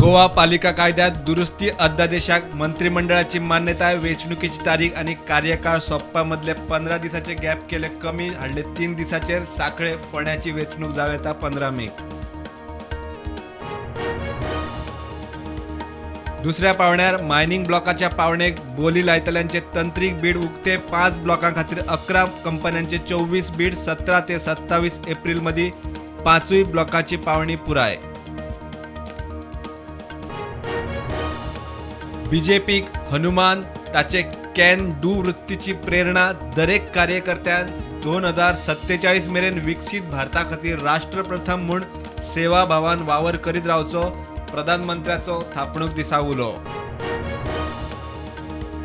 गोवा पालिका कायद्यात दुरुस्ती अध्यादेशाक मंत्रिमंडळाची मान्यता. वेचणुकीची तारीख आणि कार्यकाळ सोप्पा मधले 15 दिसाचे गॅप केले कमी. हाडले 3 दिसाचेर. साखळे फोंड्याची वेचणूक जाव येता 15 मे. दुसऱ्या पावण्यार मायनिंग ब्लॉकाच्या पावणेक बोली लायतल्यांचे तंत्रीक बीड उक्ते. 5 ब्लॉकां खातीर 11 कंपन्यांचे 24 बीड. 17 ते 27 एप्रिल मधी 5 ब्लॉकाची पावणी पुराय. बीजेपीक हनुमान ताचे कॅन डू वृत्तीची प्रेरणा. दरेक कार्यकर्त्यान 2047 मेरेन विकसीत भारता खातीर राष्ट्र प्रथम म्हूण सेवा भावान वावर करीत रावचो. प्रधानमंत्र्याचो थापणूक दिसा उलो.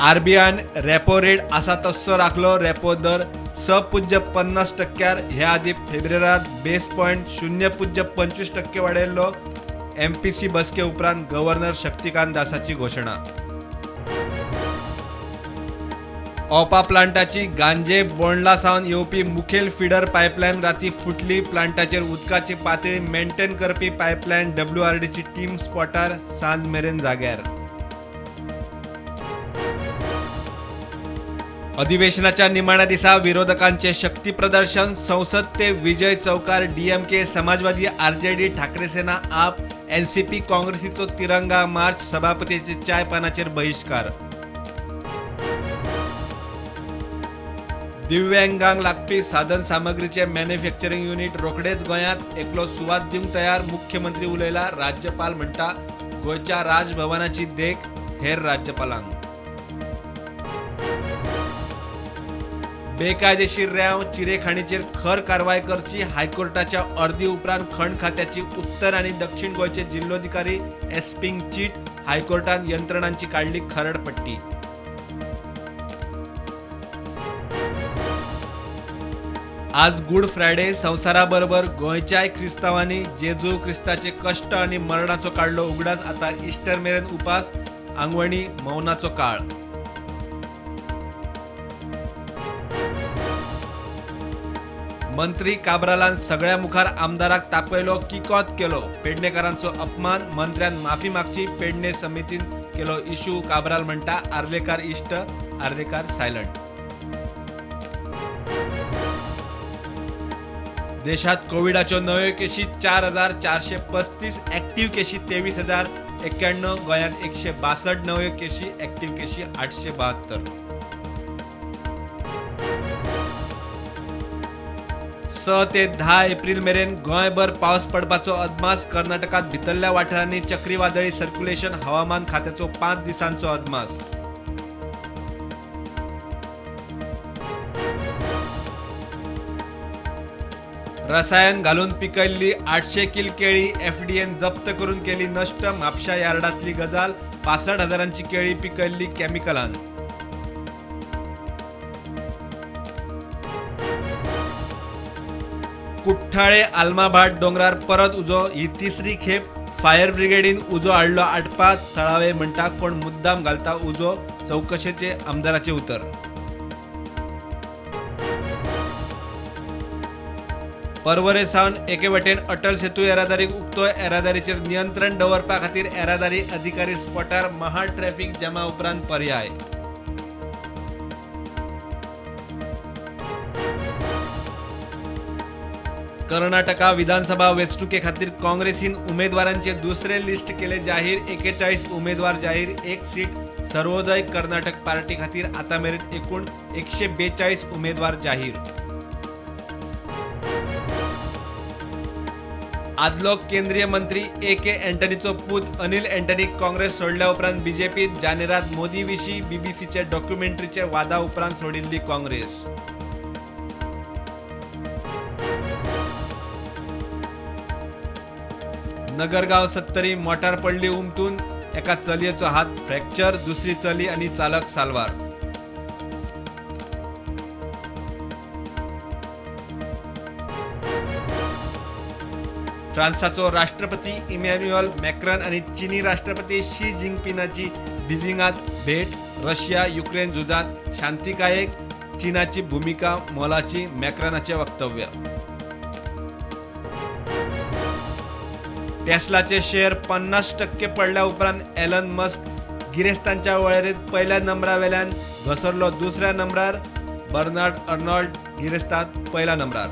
आरबीआयन रेपो रेट आसा तस्सो राखलो. रेपो दर 6.50% हे आदी फेब्रुवारात बेस पॉइंट 0.25% वाडयल्लो. एमपीसी बसके उपरांत गव्हर्नर शक्तिकांत दासाची घोषणा. ओपा प्लांटाची गांजे बोंडला सावन येवपी मुखेल फिडर पायपलायन राती फुटली. प्लांटाचेर उदकाची पातळी मेंटेन करपी पायपलायन WRDची टीम स्पॉटार. सांज मेरेन जाग्यार. अधिवेशनाच्या निमाण्या दिसा विरोधकांचे शक्ती प्रदर्शन. संसद ते विजय चौकार. DMK, समाजवादी, RJD, ठाकरे सेना, आप, NCP, काँग्रेसीचो तिरंगा मार्च. सभापतीचे चाय पानाचेर बहिष्कार. दिव्यांगांक लागपी साधन सामग्रीचे मॅन्युफॅक्चरिंग युनिट रोखडेच गोंयांत एकलो सुवात दिवंक तयार. मुख्यमंत्री उलयला. राज्यपाल म्हणटा गोंयच्या राजभवनाची देख हेर राज्यपालांक. बेकायदेशीर रेंव चिरेखाणीचेर खर कारवाय करची. हायकोर्टाच्या अर्दी उपरांत खंड खात्याची उत्तर आनी दक्षिण गोंयचे जिल्लोधिकारी एसपींक चीट. हायकोर्टान यंत्रणांची काडली खरड पट्टी. आज गुड फ्रायडे. संवसाराबरोबर गोंयच्याय क्रिस्तांवांनी जेजू क्रिस्ताचे कश्ट आनी मरणाचो काडलो उगडास. आता इस्टर मेरेन उपास. आंगवणी मौनाचो काळ. मंत्री काब्रालान सगळ्या मुखार आमदाराक तापयलो. किकोत केलो. पेडणेकारांचो अपमान. मंत्र्यान माफी मागची. पेडणे समितीन केलो इशू. काब्राल म्हणटा आर्लेकार इश्ट, आर्लेकार सायलंट. देशात कोविडाच्यो नव्यो केशी 4,435. ऍक्टिव्ह केशी 23,091. गोंयांत 162 नव्यो केशी. ऍक्टिव्ह केशी 872. 6 ते 10 एप्रिल मेरेन गोंयभर पावस पडपाचो अदमास. कर्नाटकात भितरल्या वाठारांनी चक्रीवादळी सर्क्युलेशन. हवामान खात्याचो 5 दिसांचो अदमास. रसायन घालून पिकयल्ली 800 किल केळी FDAन जप्त करून केली नष्ट. म्हापशा यार्डातली गजाल. 65,000ची केळी पिकयल्ली कॅमिकलान. कुठ्ठाळे आलमाभाट दोंगरार परत उजो. ही तिसरी खेप. फायर ब्रिगेडीन उजो हाडलो आटपात. थळावे म्हणटा कोण मुद्दाम घालता उजो. चौकशेचे आमदाराचे उतर. परवरे सावन एके वटेन अटल सेतू येरादारीक उक्तो. येरादारीचेर नियंत्रण दवरपा खातीर येरादारी अधिकारी स्पॉटार. महा ट्रॅफिक जॅमा उपरांत पर्याय. कर्नाटका विधानसभा वेचणुके खातीर काँग्रेसीन उमेदवारांचे दुसरे लिस्ट केले जाहीर. 41 उमेदवार जाहीर. 1 सीट. सर्वोदय कर्नाटक पार्टी खातीर आता मेरेन एकूण 142 उमेदवार जाहीर. आदलो केंद्रीय मंत्री AK अँटनीचो पूत अनिल अँटनीक काँग्रेस सोडल्या उपरांत बीजेपीत. जानेरात मोदी विशीं BBCचे डॉक्युमेंटरीचे वादा उपरांत सोडिल्ली काँग्रेस. नगरगाव 70 मोटार पडली उमटून. एका चलयेचो हात फ्रॅक्चर. दुसरी चली आनी चालक साल्वार. फ्रान्साचो राष्ट्रपती इमॅन्युएल मॅक्रॉन आनी चीनी राष्ट्रपती शी जिनपिंगाची बिजिंगात भेट. रशिया युक्रेन झुजांत शांतिकायेक चीनाची भूमिका मोलाची. मॅक्रॉनाचे वक्तव्य. टेस्लाचे शेअर 50% पडल्या उपरांत एलन मस्क गिरेस्तांच्या वळेरेंत पहिल्या नंबरा वेल्यान घसरलो दुसऱ्या नंबरार. बर्नार्ड अर्नॉल्ड गिरेस्तांत पहिल्या नंबरार.